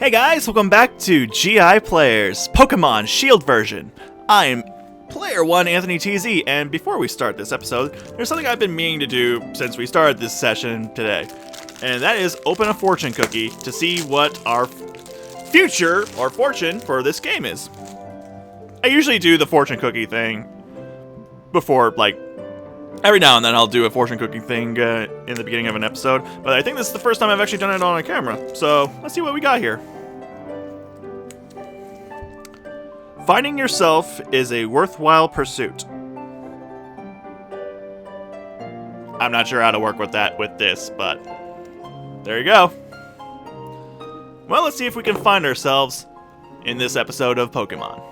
Hey guys, welcome back to GI Players, Pokemon Shield version. I'm Player 1 AnthonyTZ, and before we start this episode, there's something I've been meaning to do since we started this session today. And that is open a fortune cookie to see what our future or fortune for this game is. I usually do the fortune cookie thing before, every now and then I'll do a fortune cookie thing in the beginning of an episode, but I think this is the first time I've actually done it on a camera, so let's see what we got here. Finding yourself is a worthwhile pursuit. I'm not sure how to work with that with this, but there you go. Well, let's see if we can find ourselves in this episode of Pokemon.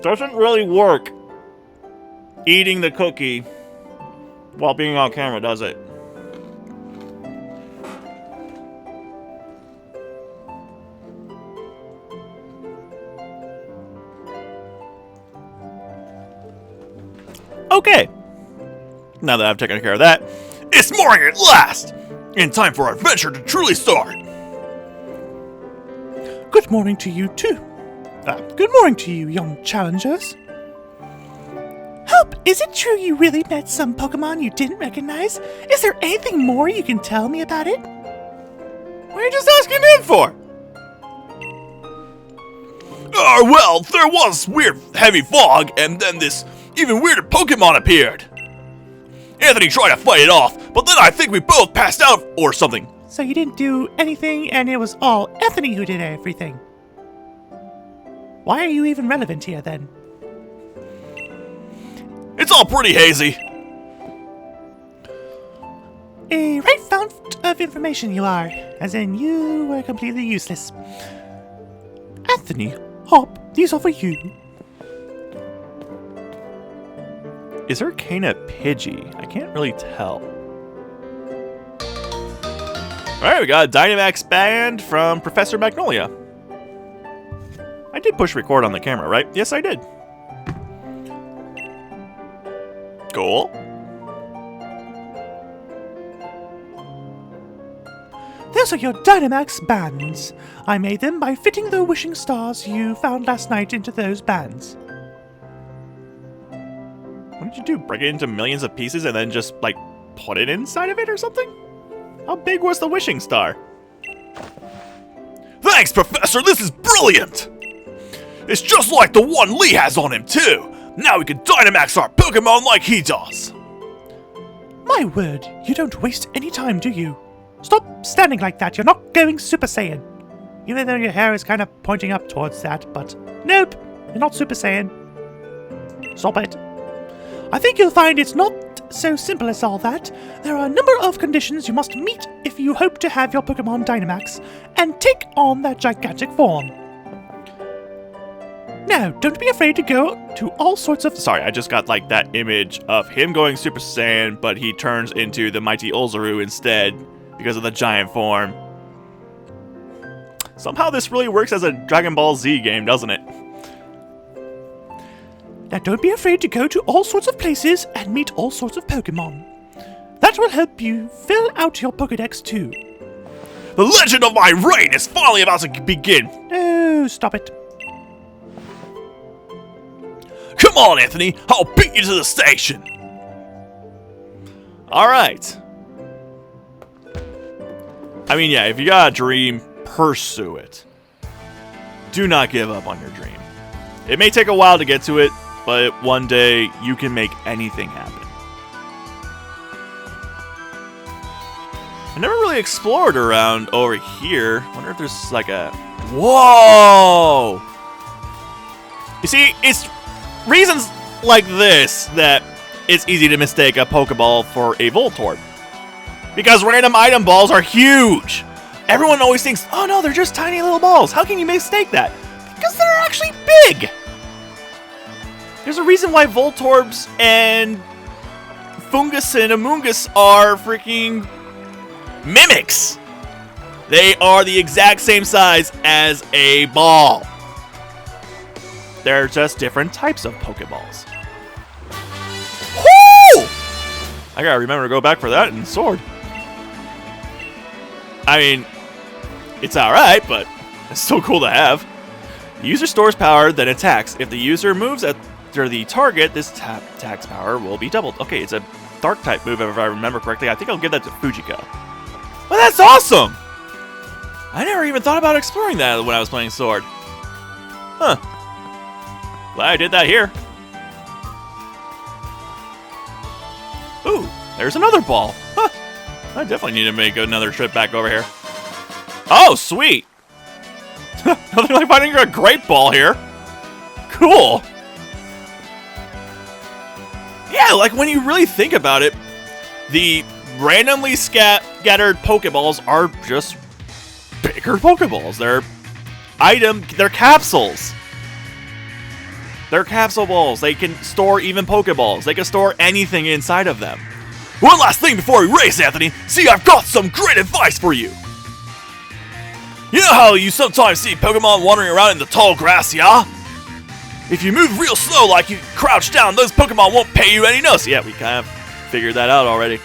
Doesn't really work eating the cookie while being on camera, does it? Okay. Now that I've taken care of that, it's morning at last! And time for our adventure to truly start! Good morning to you, too. Good morning to you, young challengers. Hope, is it true you really met some Pokemon you didn't recognize? Is there anything more you can tell me about it? What are you just asking him for? Well, there was weird heavy fog, and then this even weirder Pokemon appeared. Anthony tried to fight it off, but then I think we both passed out or something. So you didn't do anything, and it was all Anthony who did everything. Why are you even relevant here, then? It's all pretty hazy. A right fount of information you are, as in you were completely useless. Anthony, Hop, these are for you. Is Arcana Pidgey? I can't really tell. Alright, we got a Dynamax band from Professor Magnolia. I did push record on the camera, right? Yes, I did. Cool. Those are your Dynamax bands. I made them by fitting the wishing stars you found last night into those bands. What did you do? Break it into millions of pieces and then just, put it inside of it or something? How big was the wishing star? Thanks, Professor! This is brilliant! It's just like the one Lee has on him, too! Now we can Dynamax our Pokemon like he does! My word, you don't waste any time, do you? Stop standing like that, you're not going Super Saiyan. Even though your hair is kind of pointing up towards that, but nope, you're not Super Saiyan. Stop it. I think you'll find it's not so simple as all that. There are a number of conditions you must meet if you hope to have your Pokemon Dynamax and take on that gigantic form. Now, don't be afraid to go to all sorts of... Sorry, I just got, that image of him going Super Saiyan, but he turns into the mighty Ulzaroo instead because of the giant form. Somehow this really works as a Dragon Ball Z game, doesn't it? Now, don't be afraid to go to all sorts of places and meet all sorts of Pokemon. That will help you fill out your Pokedex, too. The legend of my reign is finally about to begin! No, stop it. Come on, Anthony! I'll beat you to the station! Alright. I mean, yeah, if you got a dream, pursue it. Do not give up on your dream. It may take a while to get to it, but one day you can make anything happen. I never really explored around over here. Wonder if there's a... Whoa! You see, it's reasons like this that it's easy to mistake a Pokeball for a Voltorb. Because random item balls are huge! Everyone always thinks, oh no, they're just tiny little balls. How can you mistake that? Because they're actually big! There's a reason why Voltorbs and Fungus and Amoongus are freaking mimics. They are the exact same size as a ball. They're just different types of Pokeballs. I gotta remember to go back for that and sword. I mean, it's alright, but it's still cool to have. The user stores power, then attacks. If the user moves after the target, this attack's power will be doubled. Okay, it's a dark type move if I remember correctly. I think I'll give that to Fujiko. Well, that's awesome! I never even thought about exploring that when I was playing Sword. Huh. Glad I did that here. Ooh, there's another ball. Huh. I definitely need to make another trip back over here. Oh, sweet! Nothing like finding a great ball here. Cool. Yeah, like when you really think about it, the randomly scattered Pokeballs are just bigger Pokeballs. They're capsules. They're capsule balls. They can store even Pokeballs. They can store anything inside of them. One last thing before we race, Anthony. See, I've got some great advice for you. You know how you sometimes see Pokemon wandering around in the tall grass, yeah? If you move real slow like you crouch down, those Pokemon won't pay you any notice. Yeah, we kind of figured that out already.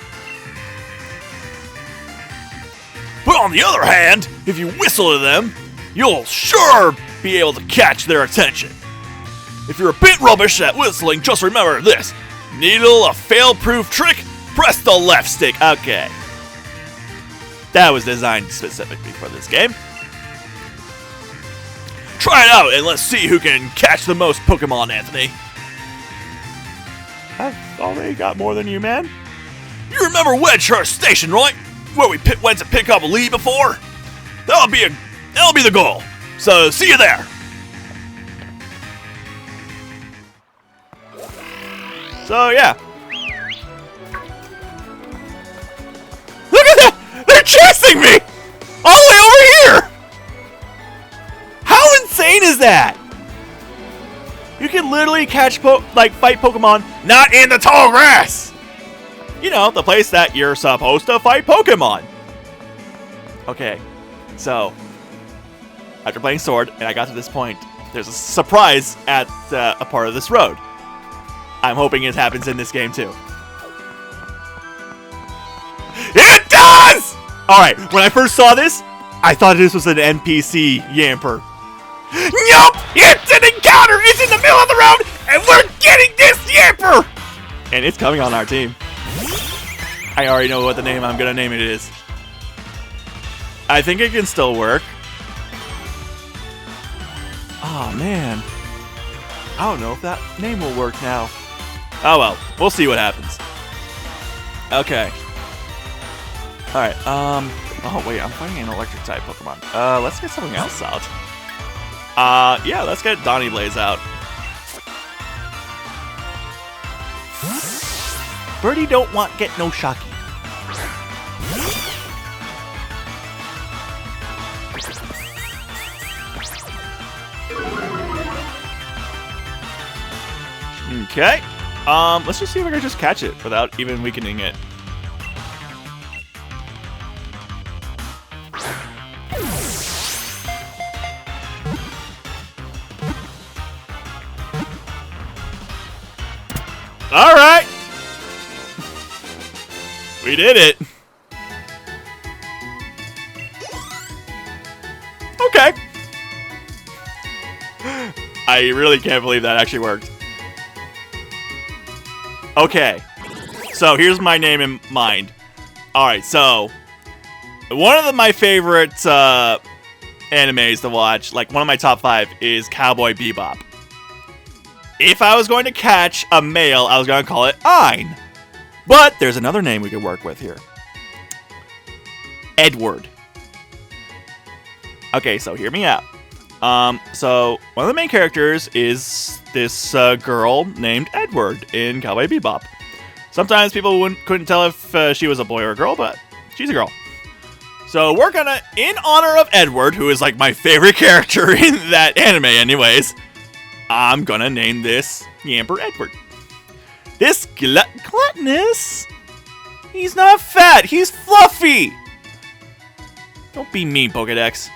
But on the other hand, if you whistle to them, you'll sure be able to catch their attention. If you're a bit rubbish at whistling, just remember this. Needle a fail-proof trick, press the left stick. Okay. That was designed specifically for this game. Try it out and let's see who can catch the most Pokemon, Anthony. I've already got more than you, man. You remember Wedgehurst Station, right? Where we went to pick up Lee before? That'll be the goal. So see you there. So yeah. Look at that! They're chasing me! All the way over here! How insane is that? You can literally catch fight Pokemon not in the tall grass! You know, the place that you're supposed to fight Pokemon. Okay, so after playing Sword, and I got to this point, there's a surprise at a part of this road. I'm hoping it happens in this game too. It does! Alright, when I first saw this, I thought this was an NPC Yamper. Nope! It's an encounter! It's in the middle of the road, and we're getting this Yamper! And it's coming on our team. I already know what the name I'm gonna name it is. I think it can still work. Oh man. I don't know if that name will work now. Oh well, we'll see what happens. Okay. Alright, oh wait, I'm fighting an electric type Pokemon. Let's get something else out. Yeah, let's get Donny Blaze out. Birdie don't want get no shocky. Okay. Let's just see if I can just catch it without even weakening it. All right. We did it. Okay. I really can't believe that actually worked. Okay, so here's my name in mind. Alright, so one of my favorite animes to watch, like one of my top 5, is Cowboy Bebop. If I was going to catch a male, I was going to call it Ein. But there's another name we could work with here. Edward. Okay, so hear me out. So one of the main characters is this girl named Edward in Cowboy Bebop. Sometimes people couldn't tell if she was a boy or a girl, but she's a girl. So we're gonna, in honor of Edward, who is like my favorite character in that anime anyways, I'm gonna name this Yamper Edward. This gluttonous, he's not fat, he's fluffy! Don't be mean, Pokedex.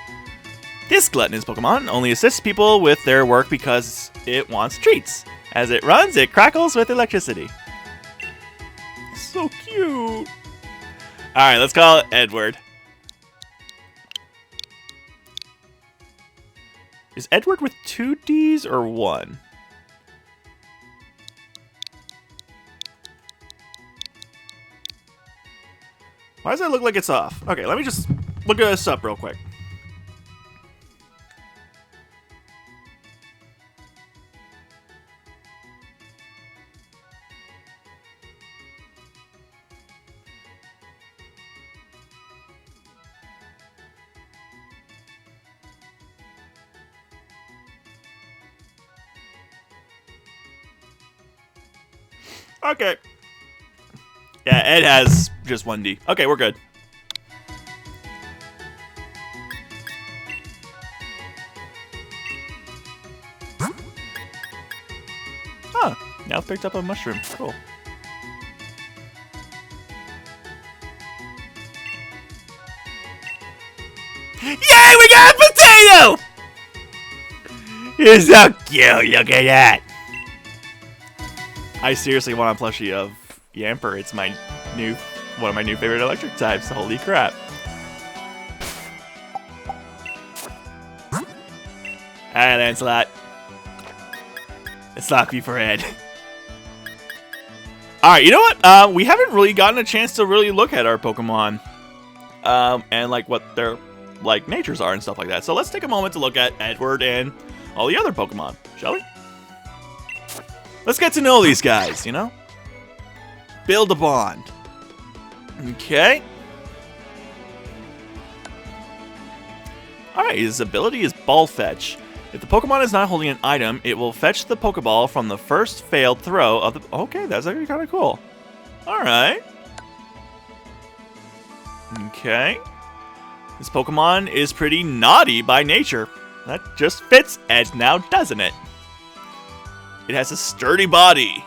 This gluttonous Pokemon only assists people with their work because it wants treats. As it runs, it crackles with electricity. So cute. cute. Alright, let's call it Edward. Is Edward with 2 Ds or 1? Why does that look like it's off? Okay, let me just look at this up real quick. Okay. Yeah, Ed has just 1D. Okay, we're good. Huh. Now picked up a mushroom. Cool. Yay, we got a potato! You're so cute, look at that. I seriously want a plushie of Yamper. It's one of my new favorite electric types. Holy crap. Alright, Lancelot. Let's slap you for Ed. Alright, you know what? We haven't really gotten a chance to really look at our Pokemon. And like what their like natures are and stuff like that. So let's take a moment to look at Edward and all the other Pokemon, shall we? Let's get to know these guys, you know? Build a bond. Okay. Alright, his ability is Ball Fetch. If the Pokemon is not holding an item, it will fetch the Pokeball from the first failed throw of the... Okay, that's actually kind of cool. Alright. Okay. This Pokemon is pretty naughty by nature. That just fits Ed now, doesn't it? It has a sturdy body.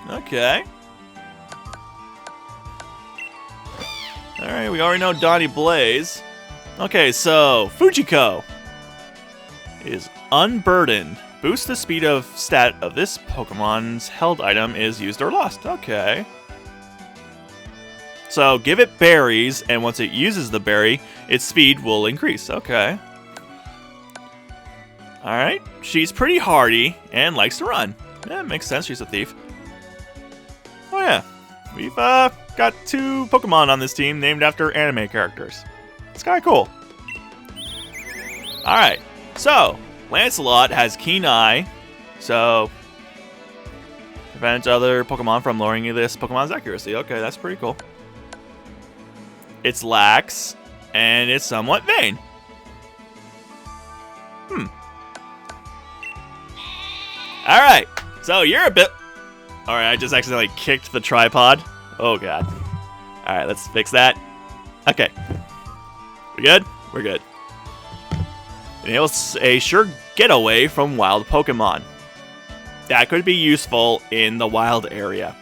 Okay. Alright, we already know Donnie Blaze. Okay, so Fujiko is Unburdened. Boost the speed of stat of this Pokemon's held item is used or lost. Okay. So give it berries, and once it uses the berry, its speed will increase. Okay. Alright, she's pretty hardy and likes to run. Yeah, makes sense, she's a thief. Oh yeah, we've got 2 Pokemon on this team named after anime characters. It's kind of cool. Alright, so Lancelot has Keen Eye, so prevent other Pokemon from lowering this Pokemon's accuracy. Okay, that's pretty cool. It's lax, and it's somewhat vain. Alright, so you're a bit... Alright, I just accidentally kicked the tripod. Oh god. Alright, let's fix that. Okay. We good? We're good. Enables a sure getaway from wild Pokemon. That could be useful in the wild area.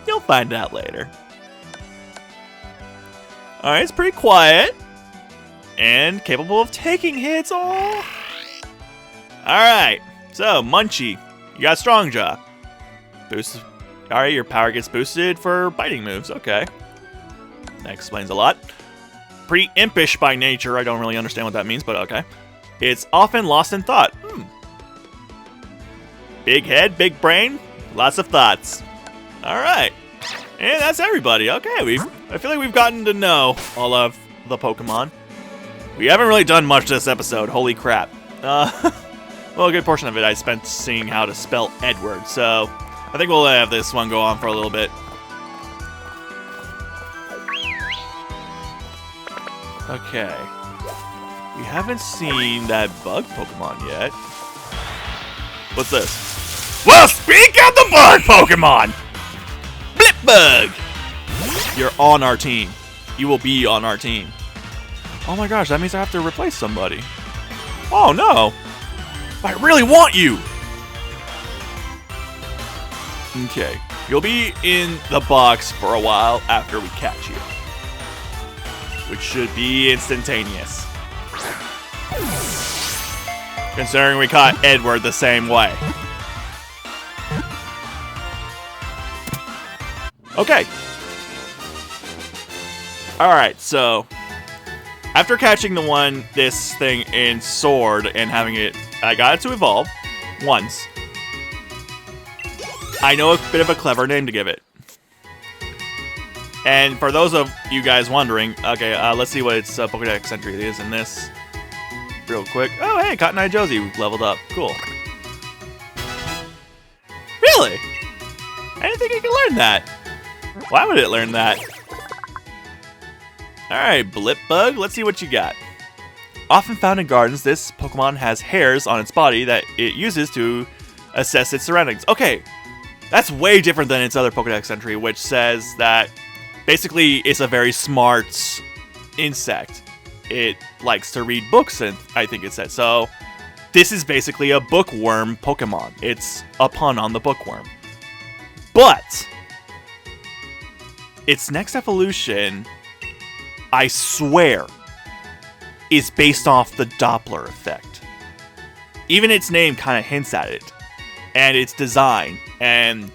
You'll find out later. Alright, it's pretty quiet. And capable of taking hits. Oh. Alright, so Munchie. You got Strong Jaw. Boost. Alright, your power gets boosted for biting moves. Okay. That explains a lot. Pretty impish by nature. I don't really understand what that means, but okay. It's often lost in thought. Big head, big brain, lots of thoughts. Alright. And that's everybody. Okay, I feel like we've gotten to know all of the Pokemon. We haven't really done much this episode. Holy crap. Well, a good portion of it I spent seeing how to spell Edward, so I think we'll have this one go on for a little bit. Okay. We haven't seen that bug Pokemon yet. What's this? Well, speak of the bug Pokemon! Blipbug! You're on our team. You will be on our team. Oh my gosh, that means I have to replace somebody. Oh no! I really want you! Okay. You'll be in the box for a while after we catch you. Which should be instantaneous. Considering we caught Edward the same way. Okay. Alright, so after catching this thing in Sword and having it, I got it to evolve once. I know a bit of a clever name to give it. And for those of you guys wondering, okay, let's see what its Pokédex entry is in this real quick. Oh, hey, Cotton Eye Josie leveled up. Cool. Really? I didn't think it could learn that. Why would it learn that? Alright, Blipbug, let's see what you got. Often found in gardens, this Pokemon has hairs on its body that it uses to assess its surroundings. Okay, that's way different than its other Pokédex entry, which says that basically it's a very smart insect. It likes to read books, and I think it said. So, this is basically a bookworm Pokemon. It's a pun on the bookworm. But its next evolution, I swear, is based off the Doppler effect. Even its name kind of hints at it. And its design. And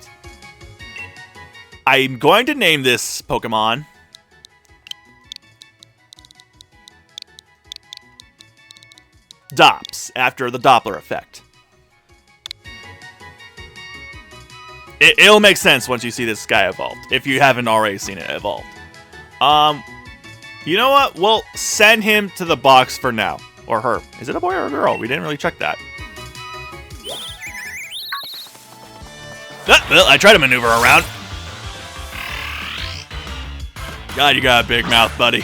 I'm going to name this Pokemon Dops, after the Doppler effect. It'll make sense once you see this guy evolved, if you haven't already seen it evolved. You know what? We'll send him to the box for now. Or her. Is it a boy or a girl? We didn't really check that. Well, I tried to maneuver around. God, you got a big mouth, buddy.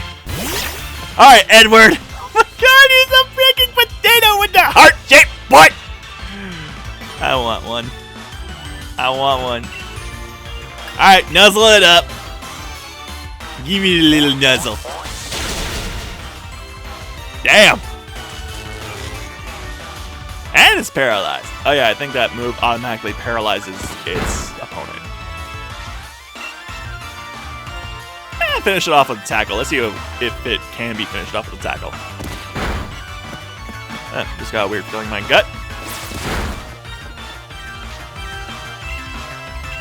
Alright, Edward. Oh my god, he's a freaking potato with the heart-shaped butt! I want one. I want one. Alright, nuzzle it up. Give me a little nuzzle. Damn! And it's paralyzed. Oh yeah, I think that move automatically paralyzes its opponent. And finish it off with a tackle. Let's see if it can be finished off with a tackle. Just got a weird feeling in my gut.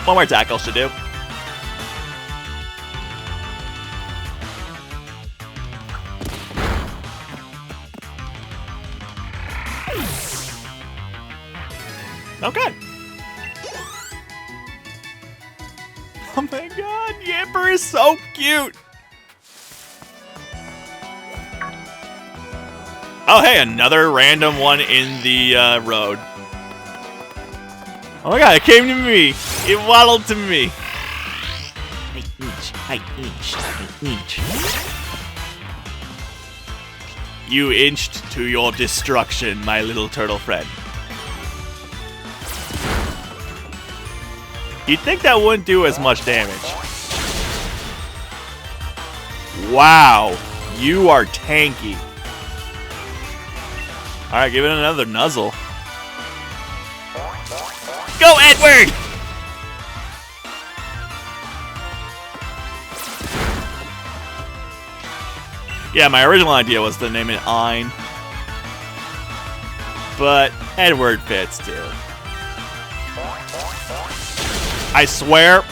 One more tackle should do. Okay. Oh my god, Yamper is so cute. Oh hey, another random one in the road. Oh my god, it came to me. It waddled to me. Inch. You inched to your destruction, my little turtle friend. You'd think that wouldn't do as much damage. Wow, you are tanky. Alright, give it another nuzzle. Go, Edward! Yeah, my original idea was to name it Ein. But Edward fits too. I swear,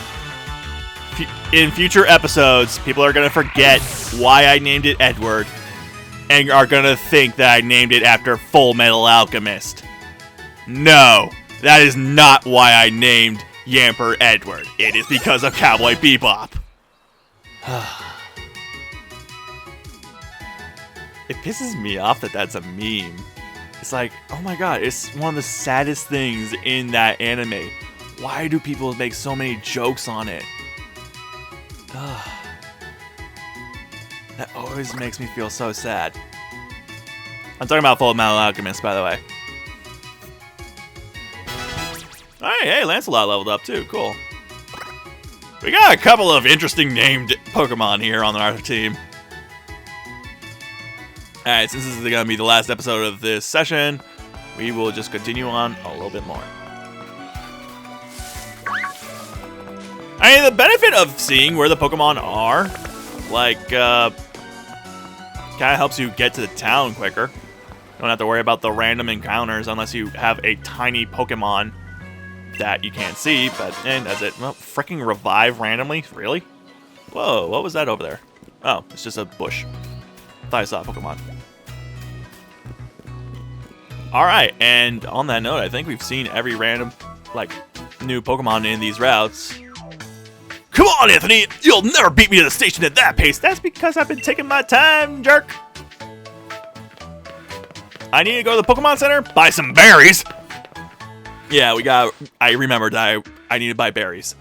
in future episodes, people are going to forget why I named it Edward and are going to think that I named it after Full Metal Alchemist. No, that is not why I named Yamper Edward. It is because of Cowboy Bebop. It pisses me off that that's a meme. It's like, oh my god, it's one of the saddest things in that anime. Why do people make so many jokes on it? That always makes me feel so sad. I'm talking about Full Metal Alchemist, by the way. Alright, hey, Lancelot leveled up too. Cool. We got a couple of interesting named Pokemon here on our team. Alright, since this is going to be the last episode of this session, we will just continue on a little bit more. I mean, the benefit of seeing where the Pokemon are, like, kind of helps you get to the town quicker. You don't have to worry about the random encounters unless you have a tiny Pokemon that you can't see, but, and that's it. Well, freaking revive randomly? Really? Whoa, what was that over there? Oh, it's just a bush. Thought I saw a Pokemon. Alright, and on that note, I think we've seen every random, like, new Pokemon in these routes. Come on, Anthony! You'll never beat me to the station at that pace! That's because I've been taking my time, jerk! I need to go to the Pokemon Center, buy some berries! Yeah, I remembered that I need to buy berries.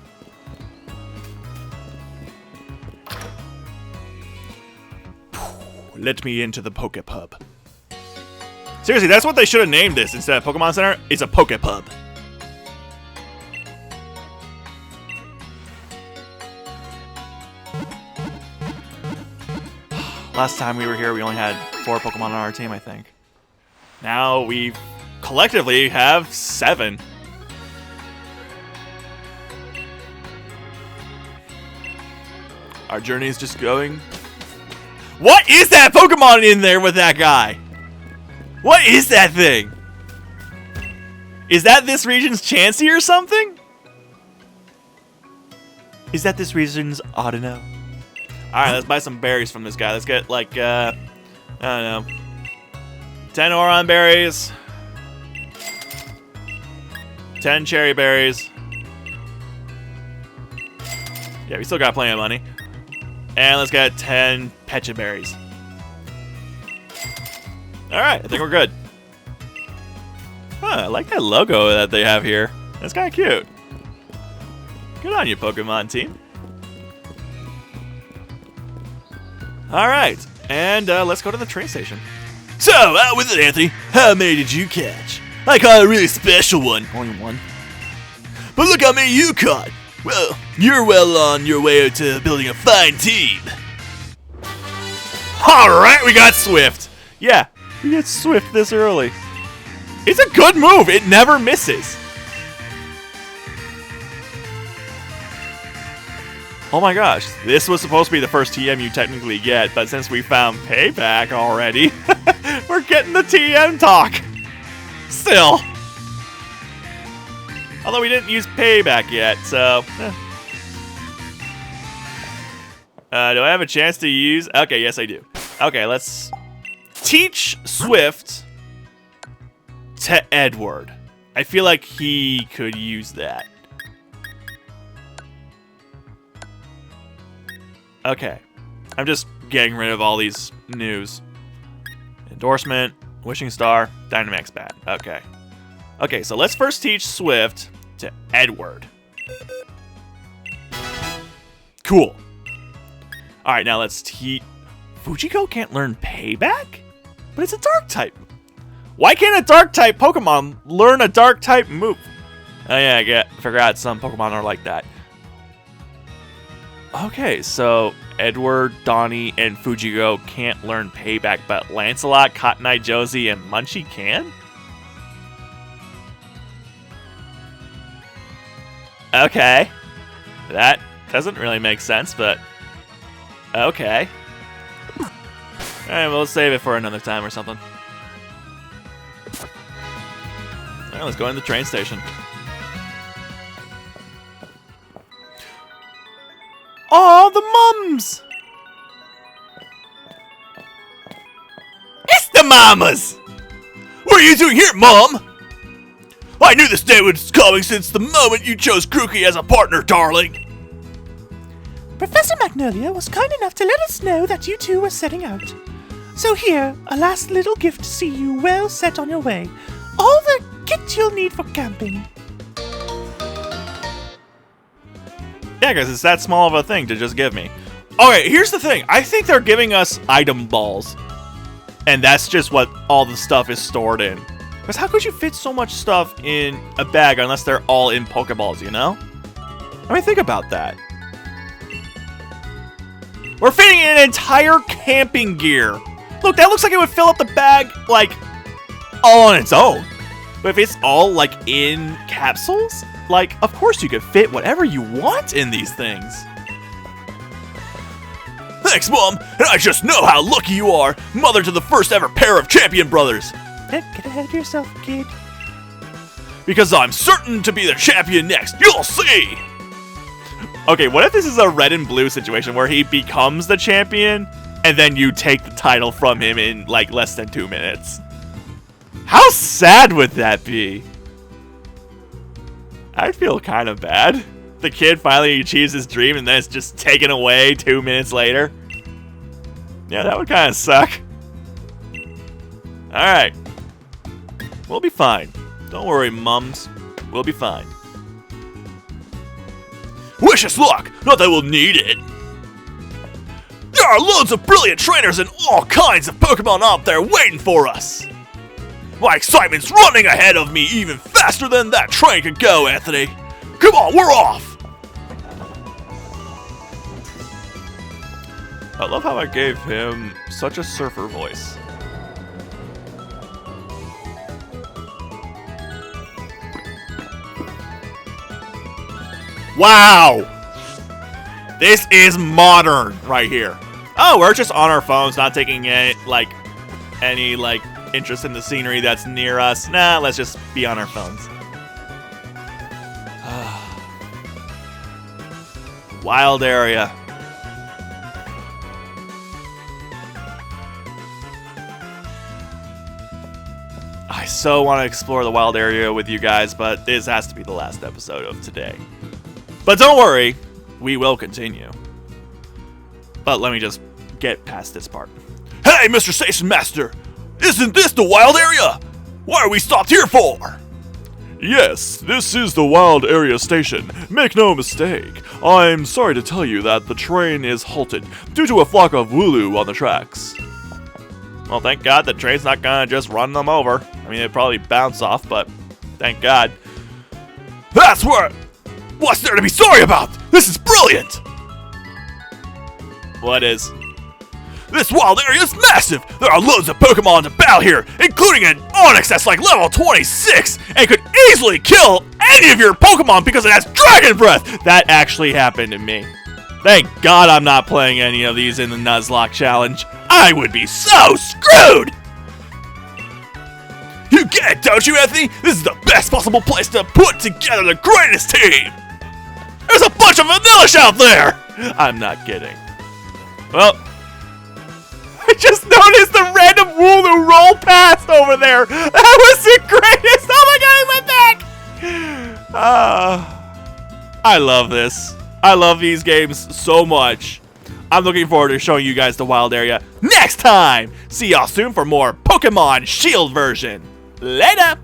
Let me into the Pokepub. Seriously, that's what they should have named this instead of Pokemon Center. It's a Pokepub. Last time we were here, we only had 4 Pokemon on our team, I think. Now we collectively have 7. Our journey is just going. What is that Pokemon in there with that guy? What is that thing? Is that this region's Chansey or something? Is that this region's Audino? Alright, let's buy some berries from this guy. Let's get, like, I don't know. 10 Oron berries. 10 cherry berries. Yeah, we still got plenty of money. And let's get 10 Pecha berries. Alright, I think we're good. Huh, I like that logo that they have here. That's kind of cute. Good on you, Pokemon team. Alright, and let's go to the train station. So, out with it, Anthony. How many did you catch? I caught a really special one. Only one. But look how many you caught. Well, you're well on your way to building a fine team. Alright, we got Swift. Yeah, we get Swift this early. It's a good move. It never misses. Oh my gosh, this was supposed to be the first TM you technically get, but since we found Payback already, we're getting the TM talk. Still. Although we didn't use Payback yet, so. Do I have a chance to use? Okay, yes I do. Okay, let's teach Swift to Edward. I feel like he could use that. Okay, I'm just getting rid of all these news. Endorsement, Wishing Star, Dynamax Bat. Okay. Okay, so let's first teach Swift to Edward. Cool. Alright, now let's teach... Fujiko can't learn Payback? But it's a Dark type. Why can't a Dark type Pokemon learn a Dark type move? Oh yeah, I forgot some Pokemon are like that. Okay, so Edward, Donnie, and Fujiko can't learn Payback, but Lancelot, Cotton Eye Josie, and Munchie can? Okay. That doesn't really make sense, but okay. Alright, we'll save it for another time or something. Alright, let's go in the train station. Oh, the mums! It's the mamas! What are you doing here, Mom? I knew this day was coming since the moment you chose Grookey as a partner, darling. Professor Magnolia was kind enough to let us know that you two were setting out. So here, a last little gift to see you well set on your way. All the kit you'll need for camping. Yeah, because it's that small of a thing to just give me. Okay, here's the thing. I think they're giving us item balls. And that's just what all the stuff is stored in. Because how could you fit so much stuff in a bag unless they're all in Pokeballs, you know? I mean, think about that. We're fitting in an entire camping gear. Look, that looks like it would fill up the bag, like, all on its own. But if it's all, like, in capsules, like, of course you could fit whatever you want in these things. Thanks, Mom, and I just know how lucky you are, mother to the first ever pair of champion brothers. Don't get ahead of yourself, kid. Because I'm certain to be the champion next, you'll see! Okay, what if this is a red and blue situation where he becomes the champion and then you take the title from him in like less than 2 minutes? How sad would that be? I'd feel kind of bad. The kid finally achieves his dream and then it's just taken away 2 minutes later. Yeah, that would kind of suck. Alright. We'll be fine. Don't worry, mums. We'll be fine. Wish us luck! Not that we'll need it! There are loads of brilliant trainers and all kinds of Pokemon out there waiting for us! My excitement's running ahead of me even faster than that train could go, Anthony! Come on, we're off! I love how I gave him such a surfer voice. Wow! This is modern right here. Oh, we're just on our phones, not taking any interest in the scenery that's near us. Nah, let's just be on our phones. Wild area. I so want to explore the wild area with you guys, but this has to be the last episode of today. But don't worry, we will continue. But let me just get past this part. Hey, Mr. Station Master! Isn't this the wild area? What are we stopped here for? Yes, this is the wild area station. Make no mistake. I'm sorry to tell you that the train is halted due to a flock of Wooloo on the tracks. Well, thank God the train's not gonna just run them over. I mean, it'd probably bounce off, but thank God. That's what... What's there to be sorry about? This is brilliant! What is? This wild area is massive! There are loads of Pokemon to battle here, including an Onix that's like level 26, and could easily kill any of your Pokemon because it has Dragon Breath! That actually happened to me. Thank God I'm not playing any of these in the Nuzlocke challenge. I would be so screwed! You get it, don't you, Anthony? This is the best possible place to put together the greatest team! There's a bunch of vanillish out there! I'm not kidding. Well, I just noticed the random Wooloo roll past over there! That was the greatest! Oh my God, he went back! I love this. I love these games so much. I'm looking forward to showing you guys the wild area next time! See y'all soon for more Pokemon Shield version. Later!